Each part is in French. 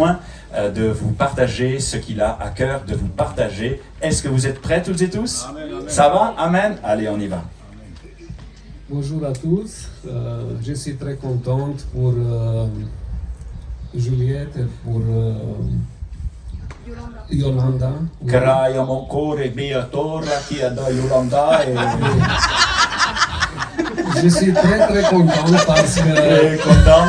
besoin de vous partager ce qu'il a à cœur de vous partager. Est-ce que vous êtes prêts toutes et tous? Amen, amen. Ça va? Amen. Allez, on y va. Bonjour à tous, je suis très contente pour Juliette et pour Yolanda. Kraia mokore beatora qui a da Yolanda et Je suis très content parce que content.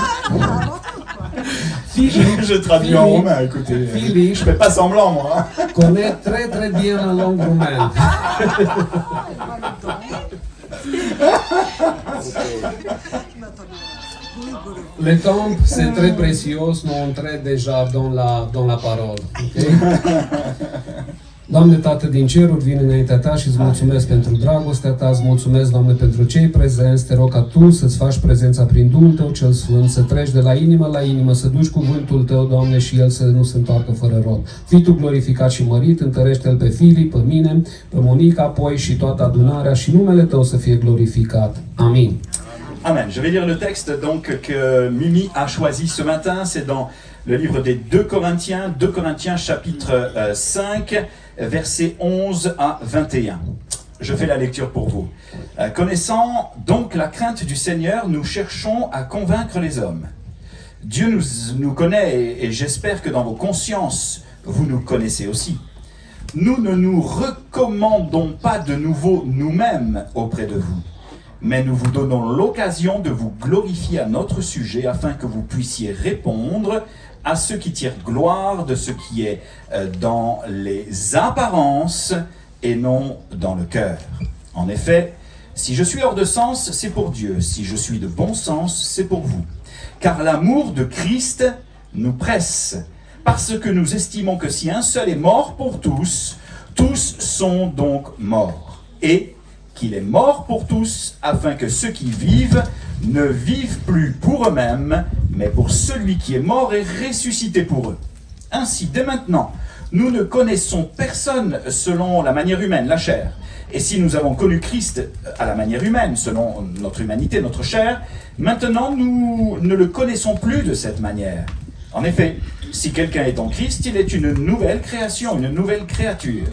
Philippe, Je traduis en roumain, écoutez. Philippe Je fais pas semblant, moi. connaît très bien la langue roumaine. Le temps, c'est très précieux, nous entrons déjà dans la parole. Okay? Doamne Tată din ceruri, vin înaintea Ta și îți mulțumesc pentru dragostea Ta, îți mulțumesc, Doamne, pentru cei prezenți, te rog ca Tu să-ți faci prezența prin Duhul Tău cel Sfânt, să treci de la inimă la inimă, să duci cuvântul Tău, Doamne, și el să nu se întoarcă fără rod. Fii Tu glorificat și mărit, întărește-L pe Filip, pe mine, pe Monica, apoi și toată adunarea și numele Tău să fie glorificat. Amin. Amen. Je vais lire le texte donc que Mimi a choisi ce matin. C'est dans le livre des 2 Corinthiens chapitre 5, versets 11 à 21. Je fais la lecture pour vous. Connaissant donc la crainte du Seigneur, nous cherchons à convaincre les hommes. Dieu nous connaît et j'espère que dans vos consciences, vous nous connaissez aussi. Nous ne nous recommandons pas de nouveau nous-mêmes auprès de vous, mais nous vous donnons l'occasion de vous glorifier à notre sujet afin que vous puissiez répondre à ceux qui tirent gloire de ce qui est dans les apparences et non dans le cœur. En effet, si je suis hors de sens, c'est pour Dieu. Si je suis de bon sens, c'est pour vous. Car l'amour de Christ nous presse, parce que nous estimons que si un seul est mort pour tous, tous sont donc morts. Et qu'il est mort pour tous, afin que ceux qui vivent ne vivent plus pour eux-mêmes, mais pour celui qui est mort et ressuscité pour eux. Ainsi, dès maintenant, nous ne connaissons personne selon la manière humaine, la chair. Et si nous avons connu Christ à la manière humaine, selon notre humanité, notre chair, maintenant nous ne le connaissons plus de cette manière. En effet, si quelqu'un est en Christ, il est une nouvelle création, une nouvelle créature.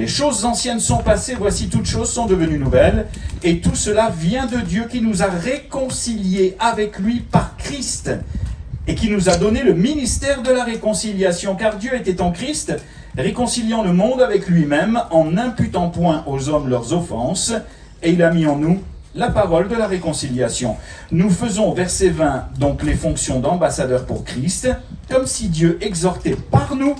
Les choses anciennes sont passées, voici toutes choses sont devenues nouvelles, et tout cela vient de Dieu qui nous a réconciliés avec lui par Christ, et qui nous a donné le ministère de la réconciliation, car Dieu était en Christ, réconciliant le monde avec lui-même, en n'imputant point aux hommes leurs offenses, et il a mis en nous la parole de la réconciliation. Nous faisons, verset 20, donc les fonctions d'ambassadeurs pour Christ, comme si Dieu exhortait par nous.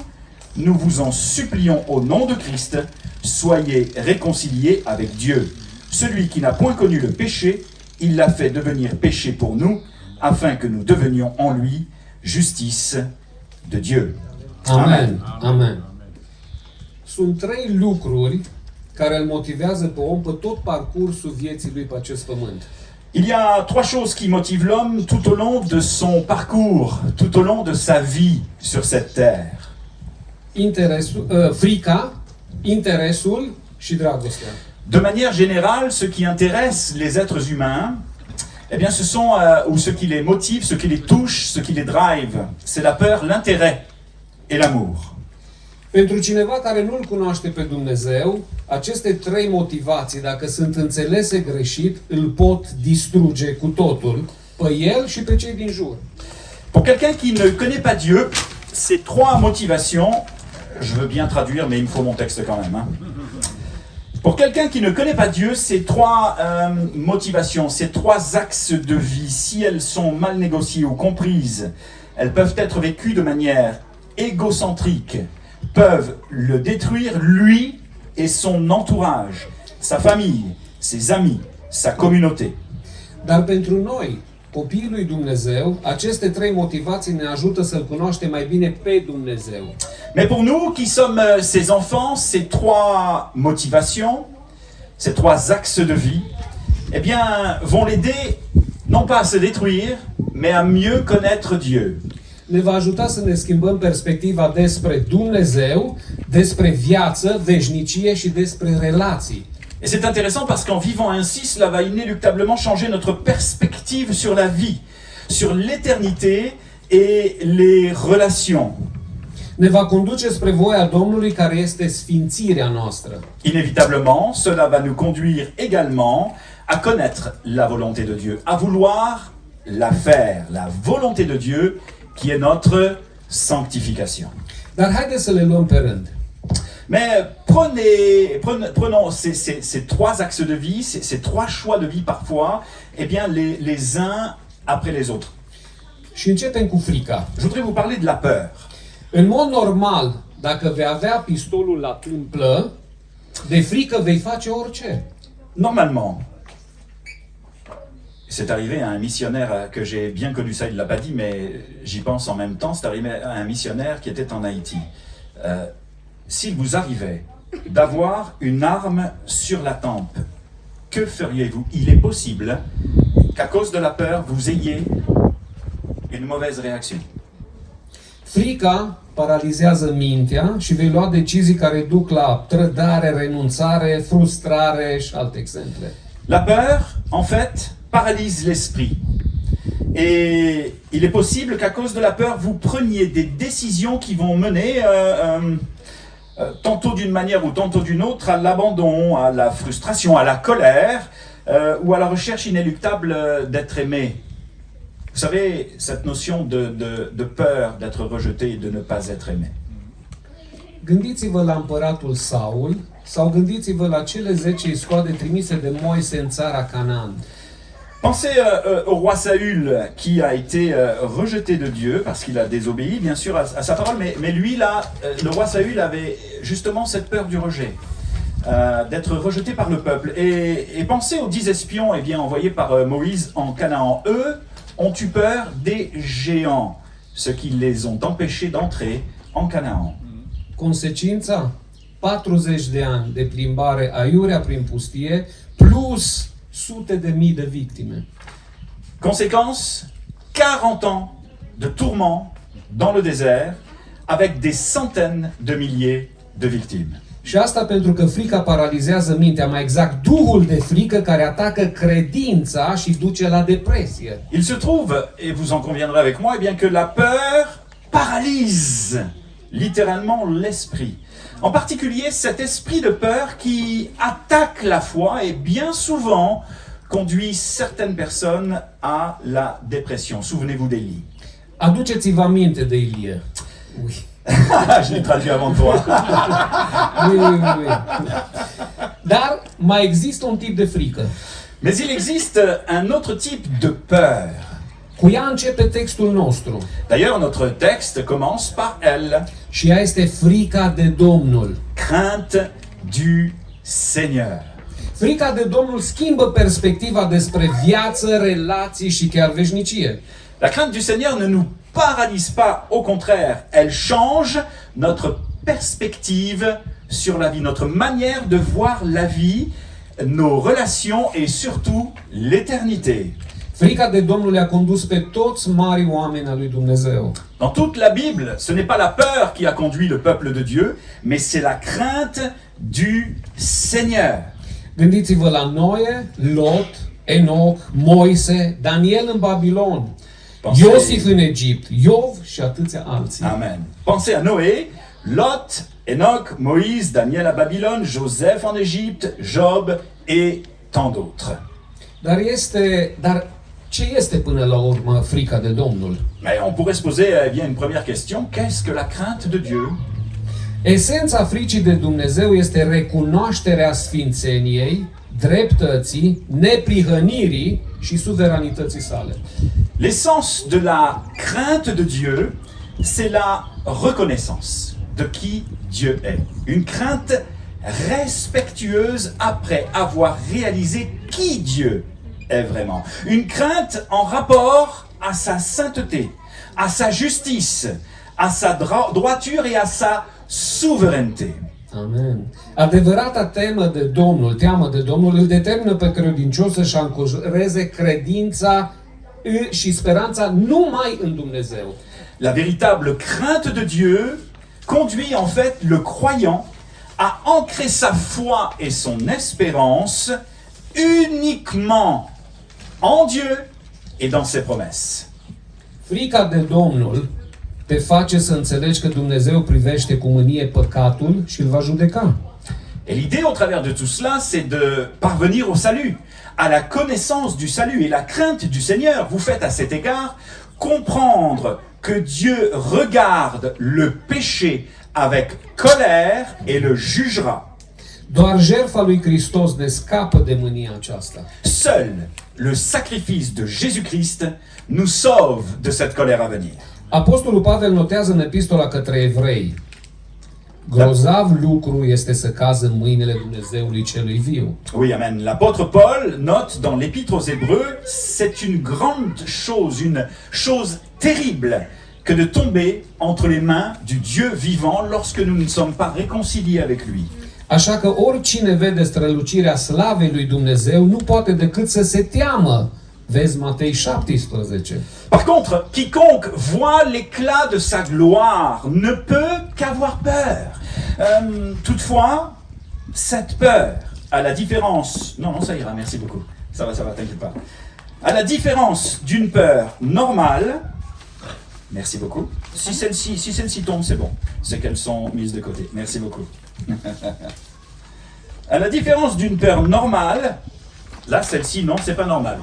Nous vous en supplions au nom de Christ, soyez réconciliés avec Dieu. Celui qui n'a point connu le péché, il l'a fait devenir péché pour nous, afin que nous devenions en lui justice de Dieu. Amen. Amen. Sunt 3 lucruri care îl motivează pe om pe tot parcursul vieții lui pe acest pământ. Il y a 3 choses qui motivent l'homme tout au long de son parcours, tout au long de sa vie sur cette terre. Frica, interesul și dragostea. De manière générale, ce qui intéresse les êtres humains, eh bien, ce sont, ou ce qui les motive, ce qui les touche, ce qui les drive, c'est la peur, l'intérêt et l'amour. Pentru cineva care nu-L cunoaște pe Dumnezeu, aceste 3 motivații, dacă sunt înțelese greșit, îl pot distruge cu totul, pe el și pe cei din jur. Pour quelqu'un qui ne connaît pas Dieu, ces 3 motivations, je veux bien traduire, mais il me faut mon texte quand même. Hein. Pour quelqu'un qui ne connaît pas Dieu, ces 3 motivations, ces 3 axes de vie, si elles sont mal négociées ou comprises, elles peuvent être vécues de manière égocentrique, peuvent le détruire lui et son entourage, sa famille, ses amis, sa communauté. Dar pentru noi, copiii lui Dumnezeu, aceste 3 motivații ne ajută să-L cunoaștem mai bine pe Dumnezeu. Mais pour nous qui sommes ses enfants, ces 3 motivations, ces 3 axes de vie, eh bien, vont l'aider non pas à se détruire, mais à mieux connaître Dieu. Ne va ajuta să ne schimbăm perspectiva despre Dumnezeu, despre viață, veșnicie și despre relații. Et c'est intéressant parce qu'en vivant ainsi, cela va inéluctablement changer notre perspective sur la vie, sur l'éternité et les relations. Ne va conduce spre voia Domnului care este sfințirea noastră. Inévitablement, cela va nous conduire également à connaître la volonté de Dieu, à vouloir la faire, la volonté de Dieu qui est notre sanctification. Dar haideți să le luăm pe rând. Mais prenons ces trois axes de vie, ces trois choix de vie parfois, eh bien les uns après les autres. Și începem cu frica. Je voudrais vous parler de la peur. În mod normal, dacă vei avea pistolul la tâmplă, de frică vei face orice. Normalement, c'est arrivé à un missionnaire que j'ai bien connu, ça il l'a pas dit, mais j'y pense en même temps, c'est arrivé à un missionnaire qui était en Haïti. S'il vous arrivait d'avoir une arme sur la tempe, que feriez-vous? Il est possible qu'à cause de la peur, vous ayez une mauvaise réaction. Frica paralizează mintea și vei lua decizii care duc la trădare, renunțare, frustrare și alte exemple. La peur, en fait, paralyse l'esprit. Et il est possible qu'à cause de la peur, vous preniez des décisions qui vont mener tantôt d'une manière ou tantôt d'une autre à l'abandon, à la frustration, à la colère ou à la recherche inéluctable d'être aimé. Vous savez, cette notion de peur d'être rejeté et de ne pas être aimé. Gândiți-vă la împăratul Saul sau gândiți-vă la cele 10 iscoade trimise de Moise în țara Canaan. Pensez au roi Saül qui a été rejeté de Dieu parce qu'il a désobéi bien sûr à sa parole, mais lui là, le roi Saül avait justement cette peur du rejet, d'être rejeté par le peuple. Et pensez aux 10 espions eh bien, envoyés par Moïse en Canaan. Eux ont eu peur des géants, ce qui les ont empêchés d'entrer en Canaan. Consecința? 40 de ani de plimbare aiurea prin pustie, plus sute de mii de victime. Conséquence, 40 ans de tourments dans le désert, avec des centaines de milliers de victimes. Și asta pentru că frica paralizează mintea, mai exact duhul de frică care atacă credința și duce la depresie. Il se trouve, et vous en conviendrez avec moi, eh bien que la peur paralyse littéralement l'esprit. En particulier cet esprit de peur qui attaque la foi et bien souvent conduit certaines personnes à la dépression. Souvenez-vous d'Élie. Aduceți-vă aminte de Ilie. Oui. Je l'ai traduit avant toi. Oui. Dar mai există un tip de frică. Mais il existe un autre type de peur. Cu ea începe textul nostru. D'ailleurs, notre texte commence par elle. Și ea este frica de Domnul. Crainte du Seigneur. Frica de Domnul schimbă perspectiva despre viață, relații și chiar veșnicie. La crainte du Seigneur ne nous paralyse pas, au contraire, elle change notre perspective sur la vie, notre manière de voir la vie, nos relations et surtout l'éternité. Frica de Domnul le-a condus pe toți mari oameni al lui Dumnezeu. Dans toute la Bible, ce n'est pas la peur qui a conduit le peuple de Dieu, mais c'est la crainte du Seigneur. Gândiți-vă la Noe, Lot, Enoch, Moise, Daniel în Babilon, Iosif în Egipt, Iov și atâția alții. Amen. Pensez à Noé, Lot, Enoch, Moïse, Daniel à Babylone, Joseph en Égypte, Job et tant d'autres. Dar ce este până la urmă frica de Domnul? Mais on pourrait se poser eh bien, une première question, qu'est-ce que la crainte de Dieu? Esența fricii de Dumnezeu este recunoașterea sfințeniei, dreptății, neprihănirii și suveranității sale. L'essence de la crainte de Dieu, c'est la reconnaissance de qui Dieu est. Une crainte respectueuse après avoir réalisé qui Dieu est vraiment. Une crainte en rapport à sa sainteté, à sa justice, à sa droiture et à sa souveraineté. Amen. Adevărata teamă de Domnul îl determină pe credincios să-și ancoreze credința și speranța numai în Dumnezeu. La véritable crainte de Dieu conduit en fait le croyant à ancrer sa foi et son espérance uniquement en Dieu et dans ses promesses. Frica de Domnul te face să înțelegi că Dumnezeu privește cu mânie păcatul și îl va judeca. Et l'idée au travers de tout cela, c'est de parvenir au salut, à la connaissance du salut et la crainte du Seigneur. Vous faites à cet égard comprendre que Dieu regarde le péché avec colère et le jugera. Doar jertfa lui Hristos ne scapă de mânia aceasta. Seul le sacrifice de Jésus-Christ nous sauve de cette colère à venir. Apostolul Pavel notează în epistola către evrei: grozav lucru este să cazi în mâinile Dumnezeului celui viu. Oui, amen. L'apôtre Paul note dans l'épître aux Hébreux, c'est une grande chose, une chose terrible que de tomber entre les mains du Dieu vivant lorsque nous ne sommes pas réconciliés avec lui. Așa că oricine vede strălucirea slavei lui Dumnezeu nu poate decât să se teamă. Vezi Matei 17. Par contre, quiconque voit l'éclat de sa gloire ne peut qu'avoir peur. Toutefois, cette peur, à la différence... Non, ça ira, merci beaucoup. Ça va, t'inquiète pas. À la différence d'une peur normale, merci beaucoup. Si celle-ci tombe, c'est bon. C'est qu'elles sont mises de côté. Merci beaucoup. À la différence d'une peur normale, là, celle-ci, non, c'est pas normal.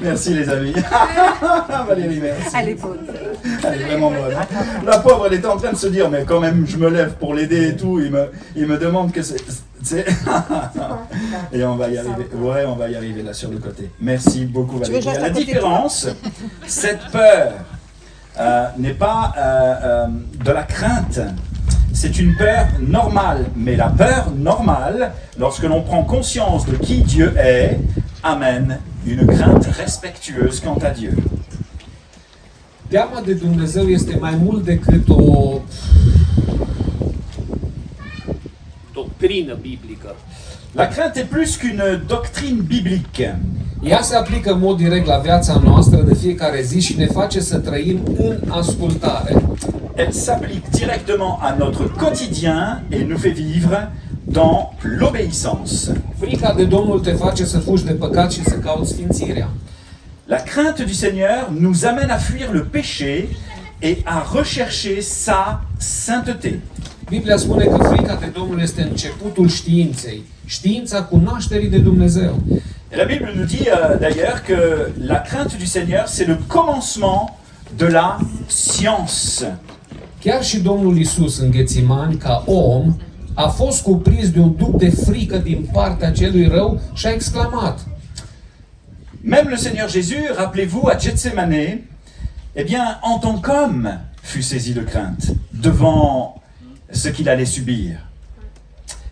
Merci les amis. Valérie, merci. Elle est bonne. Elle est vraiment bonne. La pauvre, elle était en train de se dire, mais quand même, je me lève pour l'aider et tout. Il me demande que c'est... Et on va y arriver. Ouais, on va y arriver là sur le côté. Merci beaucoup Valérie. La différence, cette peur n'est pas de la crainte. C'est une peur normale, mais la peur normale, lorsque l'on prend conscience de qui Dieu est, amène une crainte respectueuse quant à Dieu. Teama de Dumnezeu este mai mult decât o doctrină biblică. La crainte est plus qu'une doctrine biblique. Ea se aplică în mod direct la viața noastră de fiecare zi și ne face să trăim în ascultare. Elle s'applique directement à notre quotidien et nous fait vivre dans l'obéissance. Frica de Domnul te face să fugi de păcat și să cauți sfințirea. La crainte du Seigneur nous amène à fuir le péché et à rechercher sa sainteté. Biblia spune că frica de Domnul este începutul științei, știința cunoașterii de Dumnezeu. Et la Bible nous dit d'ailleurs que la crainte du Seigneur, c'est le commencement de la science. Chiar și Domnul Iisus în Ghețimani, ca om, a fost cuprins de un duc de frică din partea celui rău și a exclamat: Même le Seigneur Jésus, rappelez-vous, à Gethsémanée, eh bien, en tant qu'homme, fut saisi de crainte devant ce qu'il allait subir.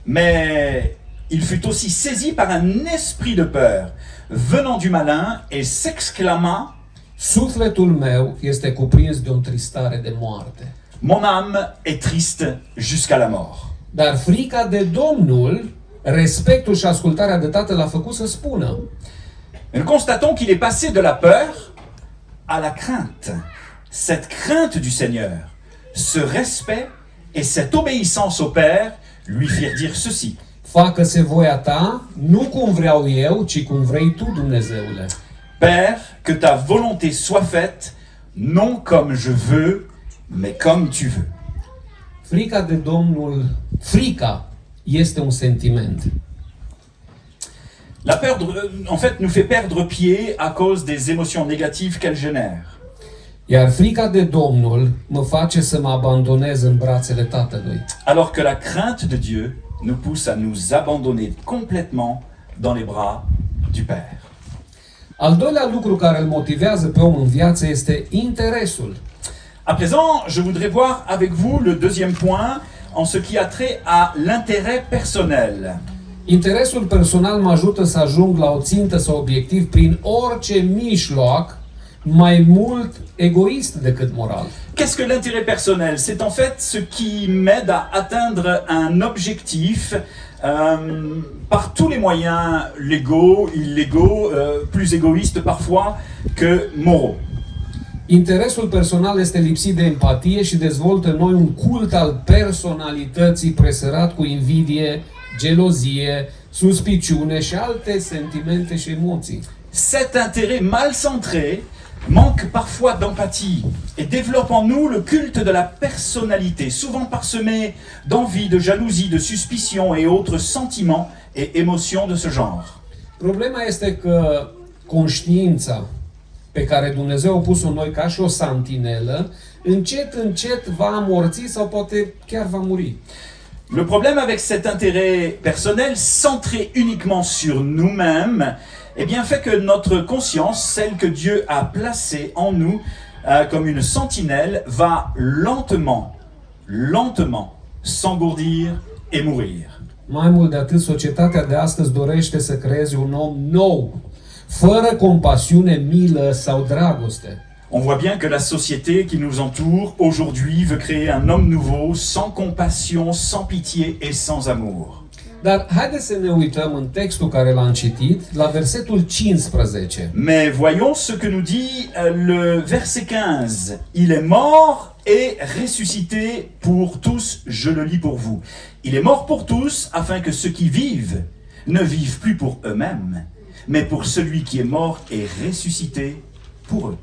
Mais il fut aussi saisi par un esprit de peur venant du malin et s'exclama: Sufletul meu este cuprins de o întristare de moarte. Mon âme est triste jusqu'à la mort. Dar frica de Domnul, respectul și ascultarea de Tatăl a făcut să spună: Nous constatons qu'il est passé de la peur à la crainte. Cette crainte du Seigneur, ce respect et cette obéissance au Père lui firent dire ceci: Facă-se voia ta, nu cum vreau eu, ci cum vrei tu, Dumnezeule. Père, que ta volonté soit faite, non comme je veux, mais comme tu veux. Frica de Domnul, frica este un sentiment. La peur, en fait, nous fait perdre pied à cause des émotions négatives qu'elle génère. Iar frica de Domnul mă face să mă abandonez în brațele Tatălui. Alors que la crainte de Dieu nous pousse à nous abandonner complètement dans les bras du Père. Al doilea lucru care îl motivează pe om în viață este interesul. À présent, je voudrais voir avec vous le deuxième point en ce qui a trait à l'intérêt personnel. Interesul personal mă ajută să ajung la o țintă sau obiectiv prin orice mijloc, mai mult egoist decât moral. Qu'est-ce que l'intérêt personnel? C'est en fait ce qui m'aide à atteindre un objectif par tous les moyens légaux, illégaux, plus égoïstes parfois que moraux. Interesul personal este lipsit de empatie și dezvoltă în noi un cult al personalității presărat cu invidie, gelozie, suspiciune și alte sentimente și emoții. cet intérêt mal centré manque parfois d'empathie et développe en nous le culte de la personnalité, souvent parsemé d'envie, de jalousie, de suspicion et autres sentiments et émotions de ce genre. Problema este că conștiința pe care Dumnezeu a pus-o în noi ca și o santinelă, încet va amorți sau poate chiar va muri. Le problème avec cet intérêt personnel centré uniquement sur nous-mêmes, eh bien fait que notre conscience, celle que Dieu a placée en nous comme une sentinelle, va lentement s'engourdir et mourir. Mai mult de atât, societatea de astăzi dorește să creeze un om nou, fără compasiune, milă sau dragoste. On voit bien que la société qui nous entoure aujourd'hui veut créer un homme nouveau, sans compassion, sans pitié et sans amour. Dar haideți să ne uităm în textul care l-am citit, la versetul 15. Mais voyons ce que nous dit le verset 15. Il est mort et ressuscité pour tous, je le lis pour vous. Il est mort pour tous, afin que ceux qui vivent ne vivent plus pour eux-mêmes, mais pour celui qui est mort et ressuscité pour eux.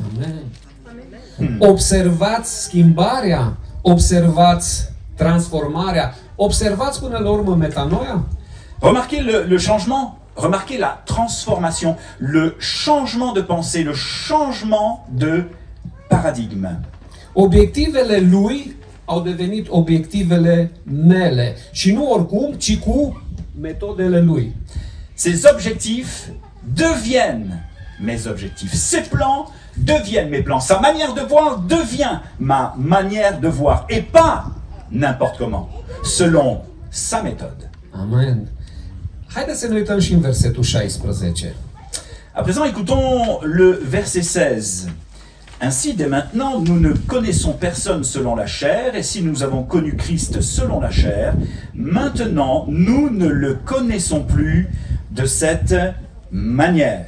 Amen. Observați schimbarea, observați transformarea, observați până la urmă metanoia. Remarquez le changement, remarquez la transformation, le changement de pensée, le changement de paradigme. Obiectivele lui au devenit obiectivele mele și nu oricum, ci cu metodele lui. Ces objectifs deviennent mes objectifs. Ses plans deviennent mes plans. Sa manière de voir devient ma manière de voir. Et pas n'importe comment, selon sa méthode. Amen. Haideți să ne uităm și în versetul 16. À présent, écoutons le verset 16. Ainsi, dès maintenant, nous ne connaissons personne selon la chair, et si nous avons connu Christ selon la chair, maintenant, nous ne le connaissons plus de cette manière.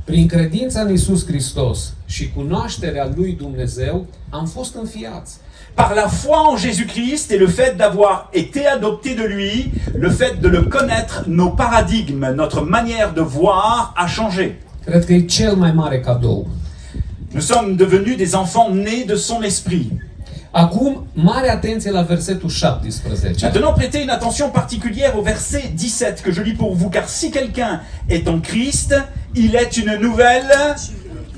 Prin credința în Iisus Hristos și cunoașterea lui Dumnezeu, am fost înfiați. Par la foi en Jésus-Christ et le fait d'avoir été adopté de lui, le fait de le connaître, nos paradigmes, notre manière de voir a changé. Cred că e cel mai mare cadou. Nous sommes devenus des enfants nés de son esprit. Acum, mare atenție la versetul 17. Maintenant, prêtez une attention particulière au verset 17 que je lis pour vous, car si quelqu'un est en Christ, il est une nouvelle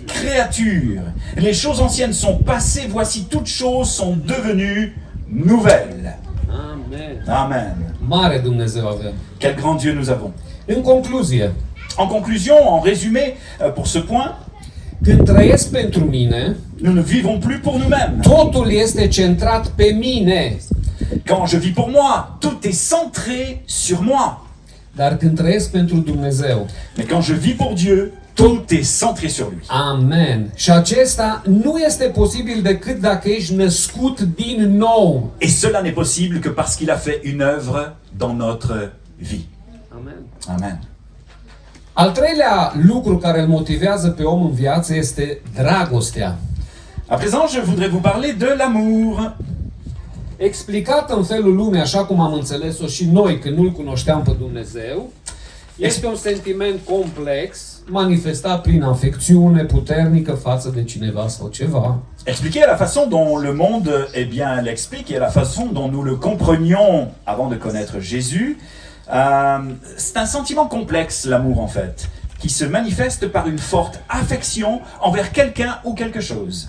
créature. Les choses anciennes sont passées, voici toutes choses sont devenues nouvelles. Amen. Amen. Mare Dumnezeu avem. Quel grand Dieu nous avons. În concluzie, En conclusion, en résumé, pour ce point, când trăiesc pentru mine, nous ne vivons plus pour nous-mêmes. totul este centrat pe mine. Quand je vis pour moi, tout est centré sur moi. Dar când trăiesc pentru Dumnezeu, Mais quand je vis pour Dieu, tout est centré sur lui. amen. Și acesta nu este posibil decât dacă ești născut din nou. Et cela n'est possible que parce qu'il a fait une œuvre dans notre vie. Amen. Amen. Al treilea lucru care îl motivează pe om în viață este dragostea. À présent, je voudrais vous parler de l'amour. Explicat în felul lumii, așa cum am înțeles-o și noi când nu-L cunoșteam pe Dumnezeu, este un sentiment complex, manifestat prin afecțiune puternică față de cineva sau ceva. Expliqué à la façon dont le monde, eh bien, l'explique et à la façon dont nous le comprenions avant de connaître Jésus. C'est un sentiment complexe, l'amour en fait, qui se manifeste par une forte affection envers quelqu'un ou quelque chose.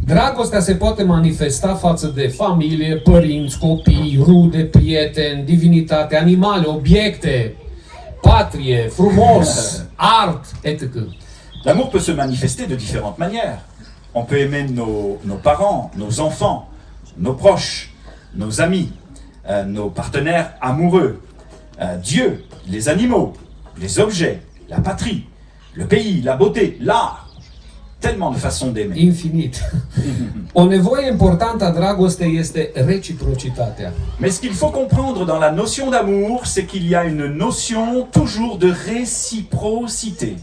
Dragostea se poate manifesta față de familie, părinți, copii, rude, prieteni, divinitate, animale, obiecte, patrie, frumos, art, etc. L'amour peut se manifester de différentes manières. On peut aimer nos parents, nos enfants, nos proches, nos amis, nos partenaires amoureux, Dieu, les animaux, les objets, la patrie, le pays, la beauté, l'art. Tellement de façons d'aimer. Infinit. O nevoie importantă a dragostei este reciprocitatea. Mais ce qu'il faut comprendre dans la notion d'amour, c'est qu'il y a une notion toujours de réciprocité.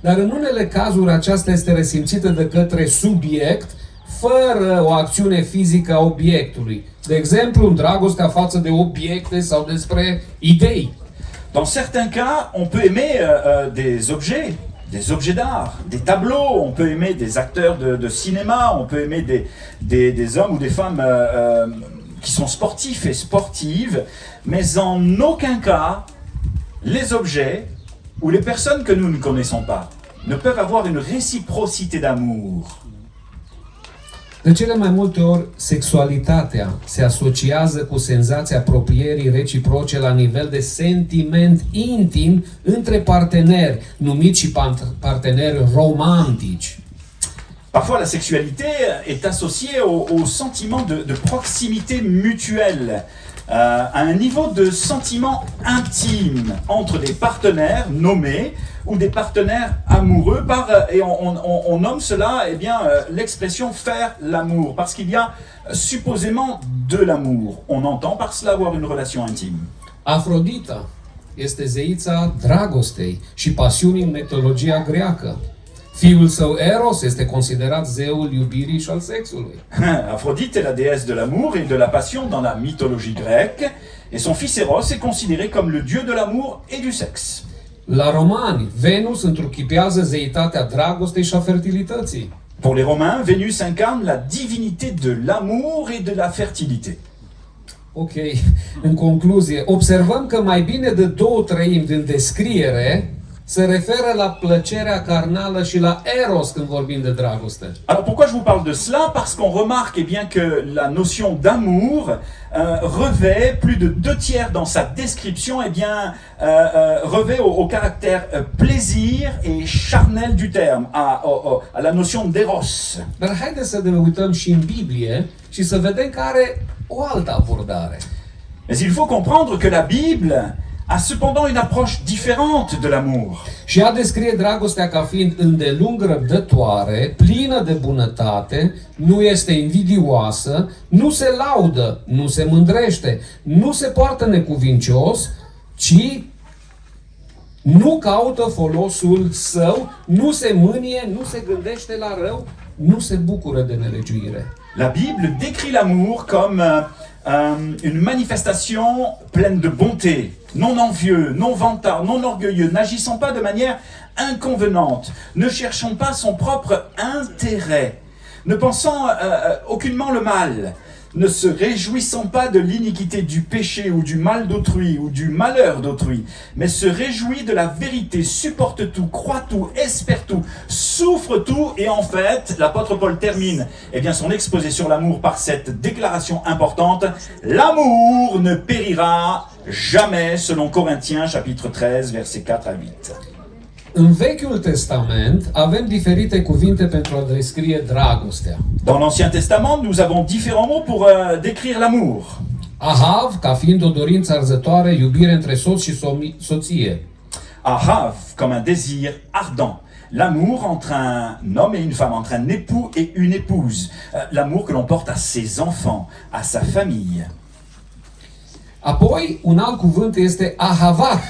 Dar în unele cazuri aceasta este resimțită de către subiect, fără o acțiune fizică a obiectului. De exemplu, în dragostea față de obiecte sau despre idei. Dans certains cas, on peut aimer des objets d'art, des tableaux, on peut aimer des acteurs de cinéma, on peut aimer des hommes ou des femmes qui sont sportifs et sportives, mais en aucun cas, les objets ou les personnes que nous ne connaissons pas ne peuvent avoir une réciprocité d'amour. De cele mai multe ori, sexualitatea se asociază cu senzația apropierii reciproce la nivel de sentiment intim între parteneri, numiți și parteneri romantici. Parfois, la sexualité est associée au sentiment de proximité mutuelle, à un niveau de sentiment intime entre des partenaires nommés ou des partenaires amoureux, et on nomme cela l'expression faire l'amour, parce qu'il y a supposément de l'amour. On entend par cela avoir une relation intime. Afrodita este zeița dragostei și pasiunii în mitologia greacă. Fiul său Eros este considerat zeul iubirii și al sexului. Aphrodite est la déesse de l'amour et de la passion dans la mythologie grecque, et son fils Eros est considéré comme le dieu de l'amour et du sexe. La romani, Venus întruchipează zeitatea dragostei și a fertilității. Pour les Romains, Vénus incarne la divinité de l'amour et de la fertilité. Ok, în concluzie, observăm că mai bine de 2/3 din descriere se referă la plăcerea carnală și la eros când vorbim de dragoste. Alors pourquoi je vous parle de cela? Parce qu'on remarque bien que la notion d'amour revêt plus de 2/3 dans sa description, revêt au caractère plaisir et charnel du terme, à la notion d'éros. Dar haideți să ne uităm și în Biblie și să vedem că are o altă abordare. Mais il faut comprendre que la Bible a cependant une approche différente de l'amour. Și ea descrie dragostea ca fiind îndelung răbdătoare, plină de bunătate, nu este invidioasă, nu se laudă, nu se mândrește, nu se poartă necuvincios, ci nu caută folosul său, nu se mânie, nu se gândește la rău, nu se bucură de nelegiuire. La Bible décrit l'amour comme une manifestation pleine de bonté, non envieux, non vantard, non orgueilleux, n'agissant pas de manière inconvenante, ne cherchant pas son propre intérêt, ne pensant aucunement le mal, ne se réjouissant pas de l'iniquité du péché ou du mal d'autrui ou du malheur d'autrui, mais se réjouit de la vérité, supporte tout, croit tout, espère tout, souffre tout, et en fait, l'apôtre Paul termine son exposé sur l'amour par cette déclaration importante: l'amour ne périra jamais, selon Corinthiens chapitre 13, versets 4 à 8. În Vechiul Testament avem diferite cuvinte pentru a descrie dragostea. Dans l'Ancien Testament, nous avons différents mots pour décrire l'amour. Ahav, ca fiind o dorință arzătoare, iubire între soț și soție. Ahav, comme un désir ardent. L'amour entre un homme et une femme, entre un époux et une épouse. L'amour que l'on porte à ses enfants, à sa famille. Apoi, un alt cuvânt este ahavat,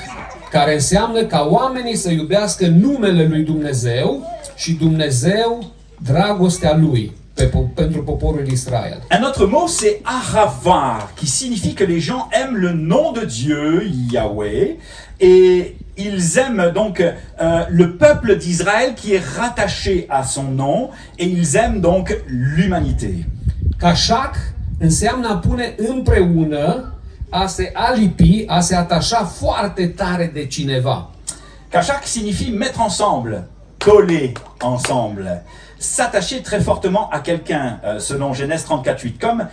care înseamnă ca oamenii să iubească numele lui Dumnezeu și Dumnezeu dragostea lui pentru poporul Israel. Un autre mot, c'est ahava, qui signifie que les gens aiment le nom de Dieu, Yahweh, et ils aiment donc le peuple d'Israël qui est rattaché à son nom, et ils aiment donc l'humanité. Cașac înseamnă a pune împreună, a se alipi, a se atașa foarte tare de cineva. Kachak signifie mettre ensemble, coller ensemble, s'attacher très fortement à quelqu'un, selon Genèse 34:8. Comme,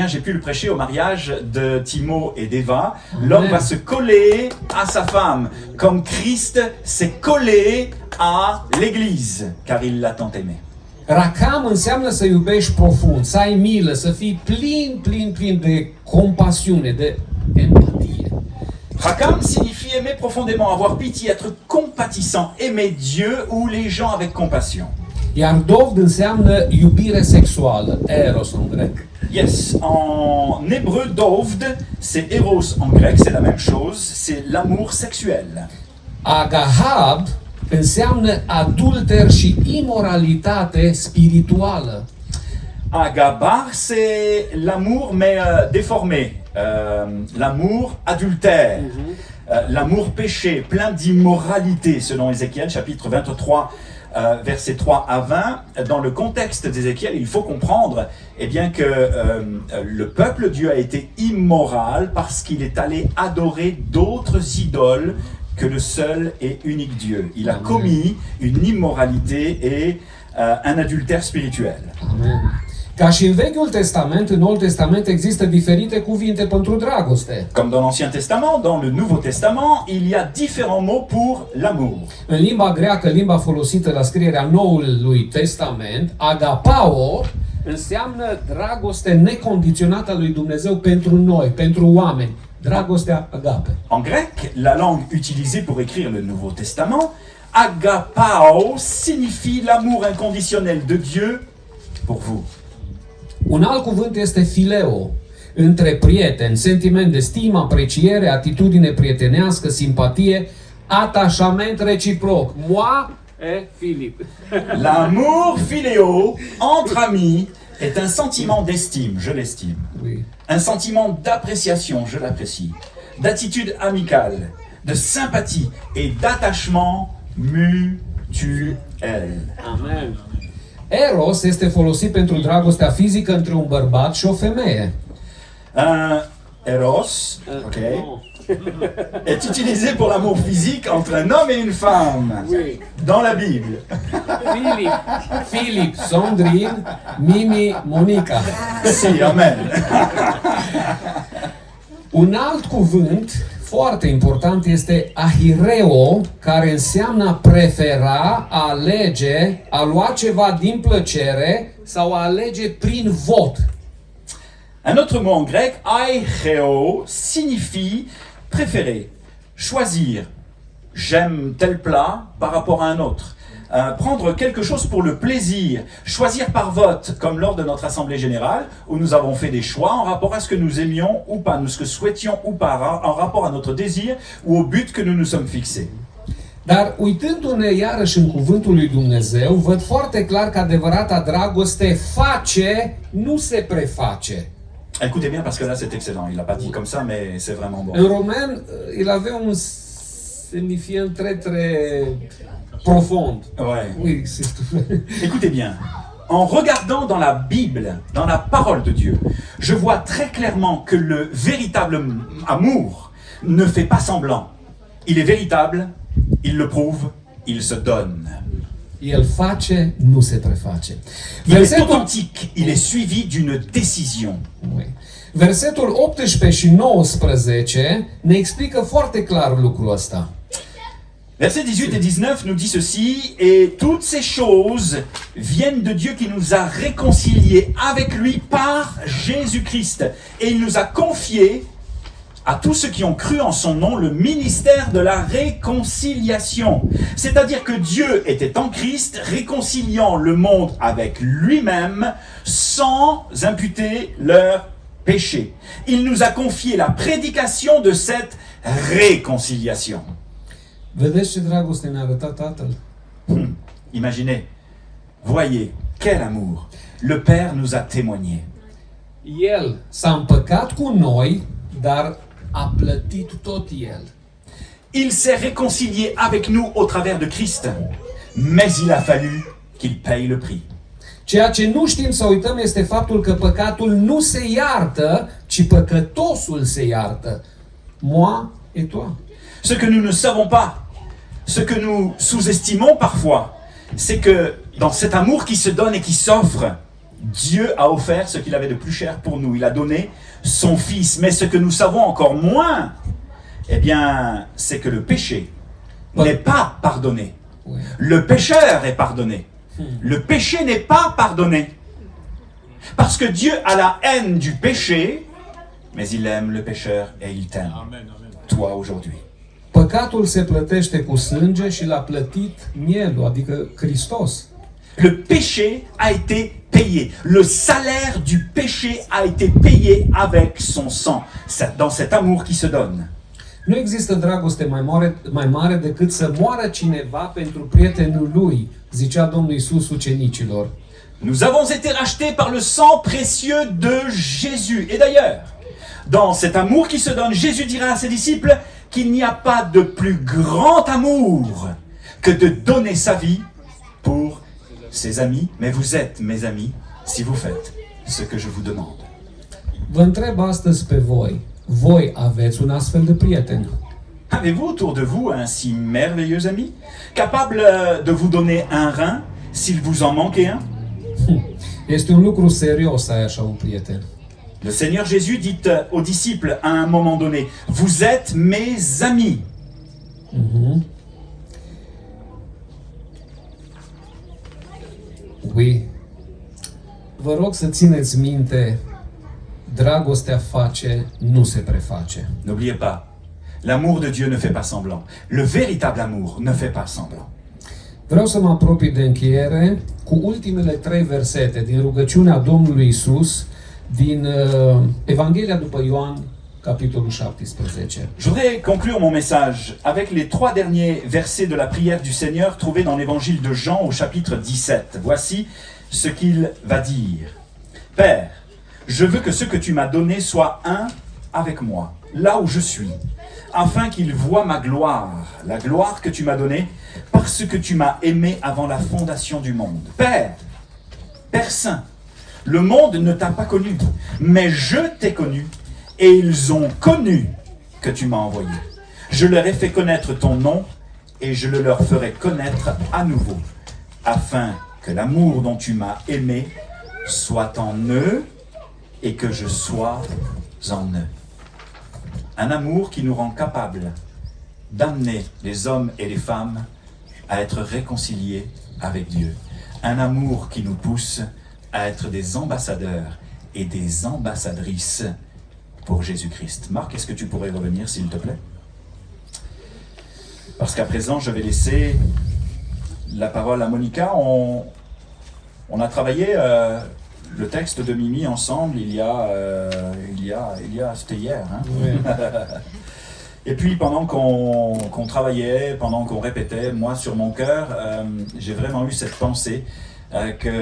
j'ai pu le prêcher au mariage de Timo et d'Eva, l'homme va se coller à sa femme, comme Christ s'est collé à l'Église, car il l'a tant aimé. Racam înseamnă să iubești profund, să ai milă, să fii plin de compasiune, de empatie. Rakam signifie aimer profondément, avoir pitié, être compatissant, aimer Dieu ou les gens avec compassion. Iar dovd înseamnă iubire sexuală, eros în grec. Yes, en hébreu, dovd, c'est eros en grec, c'est la même chose, c'est l'amour sexuel. Agahab înseamnă adulter și imoralitate spirituală. Agabar, c'est l'amour mais déformé, l'amour adultère. l'amour péché, plein d'immoralité, selon Ézéchiel, chapitre 23, versets 3 à 20. Dans le contexte d'Ézéchiel, il faut comprendre eh bien, que le peuple de Dieu a été immoral parce qu'il est allé adorer d'autres idoles que le seul et unique Dieu. Il a commis une immoralité et un adultère spirituel. Amen. Ca și în Vechiul Testament, în Noul Testament există diferite cuvinte pentru dragoste. Comme dans l'Ancien Testament, dans le Nouveau Testament, il y a différents mots pour l'amour. În limba greacă, limba folosită la scrierea Noului Testament, agapao înseamnă dragoste necondiționată a lui Dumnezeu pentru noi, pentru oameni. Dragostea agape. En grec, la langue utilisée pour écrire le Nouveau Testament, agapao signifie l'amour inconditionnel de Dieu pour vous. Un alt cuvânt este fileo, între prieteni, sentiment de stimă, apreciere, atitudine prietenească, simpatie, atașament reciproc. Moi et Philippe. L'amour philéo entre amis est un sentiment d'estime, je l'estime. Oui. Un sentiment d'appréciation, je l'apprécie. D'attitude amicale, de sympathie et d'attachement mutuel. Amen. Eros este folosit pentru dragostea fizică între un bărbat și o femeie. Eros, ok, est utilisé pour l'amour physique entre un homme et une femme, Oui. dans la Bible. Filip, Sondrin, Mimi, Monica. Si, amen. Un alt cuvânt foarte important este ahireo, care înseamnă a prefera, a alege, a lua ceva din plăcere sau a alege prin vot. Un autre mot en grec, aireo, signifie préférer, choisir. J'aime tel plat par rapport à un autre. Prendre quelque chose pour le plaisir, choisir par vote, comme lors de notre assemblée générale, où nous avons fait des choix en rapport à ce que nous aimions ou pas, nous ce que souhaitions ou pas, en rapport à notre désir ou au but que nous nous sommes fixés. Dar uitându-ne iarăși în cuvântul lui Dumnezeu, văd foarte clar că adevărata dragoste face, nu se preface. Écoutez bien parce que là c'est excellent, il l'a pas dit comme ça mais c'est vraiment bon. În roman, el avea un semnifiant très profond. Ouais. Oui, c'est tout. Écoutez bien, en regardant dans la Bible, dans la parole de Dieu, je vois très clairement que le véritable amour ne fait pas semblant. Il est véritable, il le prouve, il se donne. El face, nu se preface. Il est Versetul, authentique, il est suivi d'une décision. oui. Versetul 18 și 19 ne explică foarte clar lucrul ăsta. Versets 18 et 19 nous dit ceci, et toutes ces choses viennent de Dieu qui nous a réconciliés avec lui par Jésus-Christ. Et il nous a confié à tous ceux qui ont cru en son nom le ministère de la réconciliation. C'est-à-dire que Dieu était en Christ, réconciliant le monde avec lui-même sans imputer leurs péchés. Il nous a confié la prédication de cette réconciliation. Vedeți ce dragoste ne-a arătat Tatăl? Imaginez, voyez, quel amour. Le Père nous a témoigné. El s-a împăcat cu noi, dar a plătit tot El. Il s'est réconcilié avec nous au travers de Christ, mais il a fallu qu'il paye le prix. Ceea ce nu știm să uităm este faptul că păcatul nu se iartă, ci păcătosul se iartă. Moi et toi. Ce que nous ne savons pas, ce que nous sous-estimons parfois, c'est que dans cet amour qui se donne et qui s'offre, Dieu a offert ce qu'il avait de plus cher pour nous. Il a donné son Fils. Mais ce que nous savons encore moins, eh bien, c'est que le péché n'est pas pardonné. Oui. Le pécheur est pardonné. Le péché n'est pas pardonné. Parce que Dieu a la haine du péché, mais il aime le pécheur et il t'aime. Toi aujourd'hui. Păcatul se plătește cu sânge și l-a plătit mielul, adică Hristos. Le péché a été payé. Le salaire du péché a été payé avec son sang. Dans cet amour qui se donne. Nu există dragoste mai mare decât să moară cineva pentru prietenul lui, zicea Domnul Iisus ucenicilor. Nous avons été rachetés par le sang précieux de Jésus. Et d'ailleurs, dans cet amour qui se donne, Jésus dira à ses disciples, qu'il n'y a pas de plus grand amour que de donner sa vie pour ses amis, mais vous êtes mes amis si vous faites ce que je vous demande. Vă întreb astăzi pe voi. Voi aveți un astfel de prieten? Avez-vous autour de vous un si merveilleux ami, capable de vous donner un rein s'il vous en manquait un? Este un lucru serios să ai așa un prieten. Le Seigneur Jésus dit aux disciples à un moment donné, vous êtes mes amis. Oui. Vă rog să țineți minte, dragostea face, nu se preface. N'oubliez pas, l'amour de Dieu ne fait pas semblant. Le véritable amour ne fait pas semblant. Vreau să mă apropii de încheiere cu ultimele 3 versete din rugăciunea Domnului Isus din Evanghelia după Ioan, capitolul 17. Je voudrais conclure mon message avec les 3 derniers versets de la prière du Seigneur trouvés dans l'évangile de Jean au chapitre 17. Voici ce qu'il va dire. Père, je veux que ce que tu m'as donné soit un avec moi, là où je suis, afin qu'ils voient ma gloire, la gloire que tu m'as donnée, parce que tu m'as aimé avant la fondation du monde. Père, Père Saint, le monde ne t'a pas connu, mais je t'ai connu, et ils ont connu que tu m'as envoyé. Je leur ai fait connaître ton nom, et je le leur ferai connaître à nouveau, afin que l'amour dont tu m'as aimé soit en eux, et que je sois en eux. Un amour qui nous rend capables d'amener les hommes et les femmes à être réconciliés avec Dieu. Un amour qui nous pousse à être des ambassadeurs et des ambassadrices pour Jésus-Christ. Marc, est-ce que tu pourrais revenir, s'il te plaît? Parce qu'à présent, je vais laisser la parole à Monica. On a travaillé le texte de Mimi ensemble c'était hier. Hein? Oui. Et puis pendant qu'on travaillait, pendant qu'on répétait, moi sur mon cœur, j'ai vraiment eu cette pensée que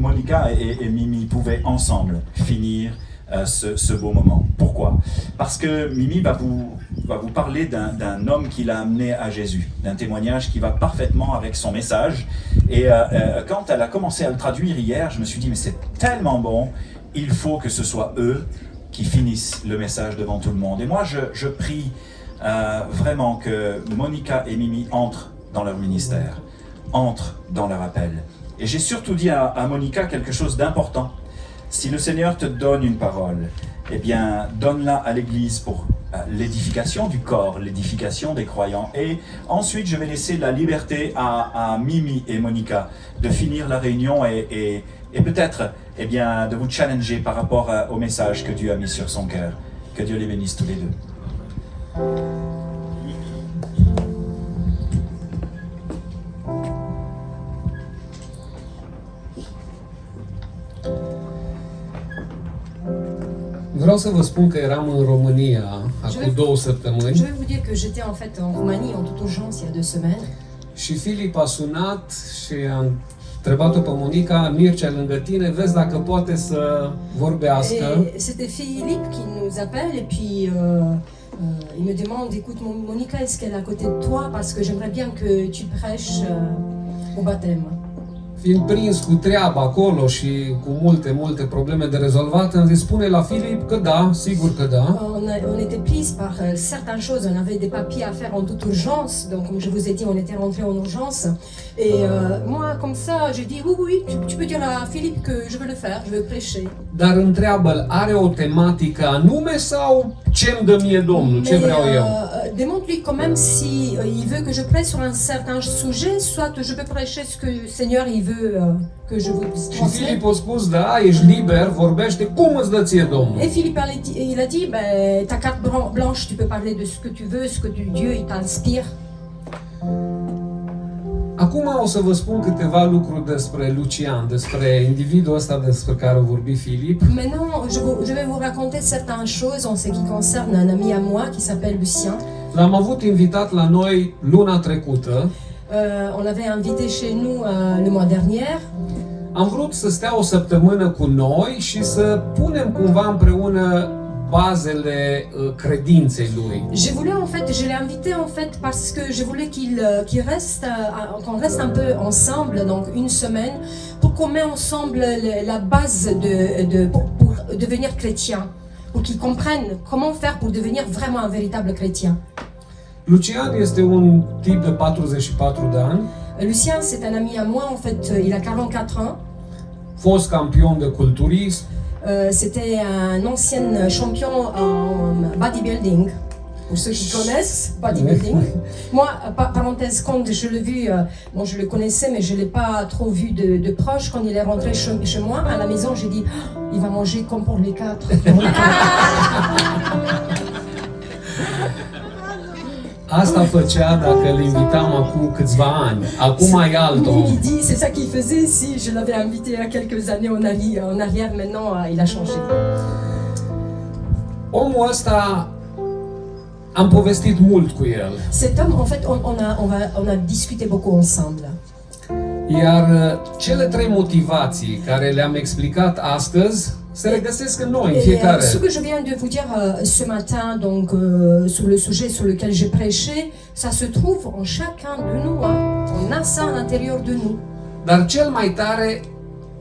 Monica et Mimi pouvaient ensemble finir ce beau moment. Pourquoi? Parce que Mimi va vous parler d'un homme qui l'a amené à Jésus, d'un témoignage qui va parfaitement avec son message. Et quand elle a commencé à le traduire hier, je me suis dit, mais c'est tellement bon, il faut que ce soit eux qui finissent le message devant tout le monde. Et moi, je prie vraiment que Monica et Mimi entrent dans leur ministère, entrent dans leur appel. Et j'ai surtout dit à Monica quelque chose d'important. Si le Seigneur te donne une parole, eh bien, donne-la à l'Église pour l'édification du corps, l'édification des croyants. Et ensuite, je vais laisser la liberté à Mimi et Monica de finir la réunion et peut-être eh bien, de vous challenger par rapport au message que Dieu a mis sur son cœur. Que Dieu les bénisse tous les deux. Vreau să vă spun că eram în România acum 2 săptămâni. Je vais vous dire que j'étais en fait en Roumanie en toute urgence il y a 2 semaines. Și Filip a sunat și a întrebat-o pe Monica, Mircea lângă tine, vezi dacă poate să vorbească. Et c'était Philippe qui nous appelle et puis il me demande, écoute Monica, est-ce qu'elle est à côté de toi parce que j'aimerais bien que tu prêches au baptême. Fiind prins cu treaba acolo și cu multe probleme de rezolvat, am zis, spune la Filip că da, sigur că da. On était pris par certaines choses, on avait des papiers à faire en toute urgence, donc comme je vous ai dit, on était rentré en urgence. Et moi, comme ça, j'ai dit, oui, tu peux dire à Philippe que je veux le faire, je veux prêcher. Dar întreabă-l, are o tematică anume sau ce-mi dă mie Domnul, ce vreau eu? Demande-lui quand même si il veut que je prêche sur un certain sujet, soit je peux prêcher ce que le Seigneur il veut que je vous Și transmette. Filip a spus, da, ești liber, vorbește, cum îți dă ție Domnul? Et Philippe il a dit, ben, ta carte blanche, tu peux parler de ce que tu veux, ce que Dieu il t'inspire. Acum o să vă spun câteva lucruri despre Lucian, despre individul ăsta despre care a vorbit Filip. Maintenant, je vais vous raconter certaines choses en ce qui concerne un ami à moi qui s'appelle Lucien. L-am avut invitat la noi luna trecută. On l'avait invité chez nous le mois dernier. Am vrut să stea o săptămână cu noi și să punem cumva împreună bazele credinței lui. Je voulais en fait, je l'ai invité en fait parce que je voulais qu'il reste, qu'on reste un peu ensemble, donc une semaine, pour qu'on mette ensemble la base pour devenir chrétien, pour qu'ils comprennent comment faire pour devenir vraiment un véritable chrétien. Lucian este un tip de 44 de ani, Lucien, c'est un ami à moi, en fait, il a 44 ans. fost campion de culturism, C'était un ancien champion en bodybuilding. Pour ceux qui connaissent, bodybuilding. Moi, parenthèse, quand je l'ai vu, bon, je le connaissais, mais je ne l'ai pas trop vu de proche. Quand il est rentré chez moi, à la maison, j'ai dit, oh, il va manger comme pour les 4. asta făcea dacă îl invitam acum câțiva ani. Acum e alt om. Il dit, c'est ça qu'il faisait si je l'avais invité il y a quelques années en arrière. Maintenant, il a changé. Omul ăsta, am povestit mult cu el. Cet homme, en fait, on a discuté beaucoup ensemble. Iar cele 3 motivații care le-am explicat astăzi se regăsesc în noi, în fiecare. Ce que je viens de vous dire ce matin, donc sur le sujet sur lequel j'ai prêché, ça se trouve en chacun de nous. On a ça à l'intérieur de nous. Dar cel mai tare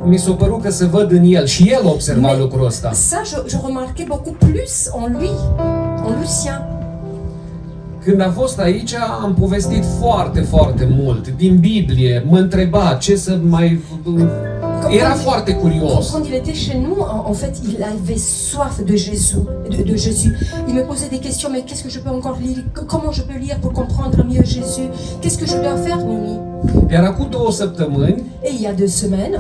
mi s-a părut că se văd în el și el observa lucrul ăsta. Ça, je remarquais beaucoup plus en lui, en Lucien. Când a fost aici, am povestit foarte, foarte mult din Biblie, mă întreba ce să mai... Era foarte curios. Quand il était chez nous, en fait, il avait soif de Jésus. Il me posait des questions, mais qu'est-ce que je peux encore lire? Comment je peux lire pour comprendre mieux Jésus? Qu'est-ce que je dois faire, Mimi? Iar acum 2 săptămâni, Et il y a 2 semaines,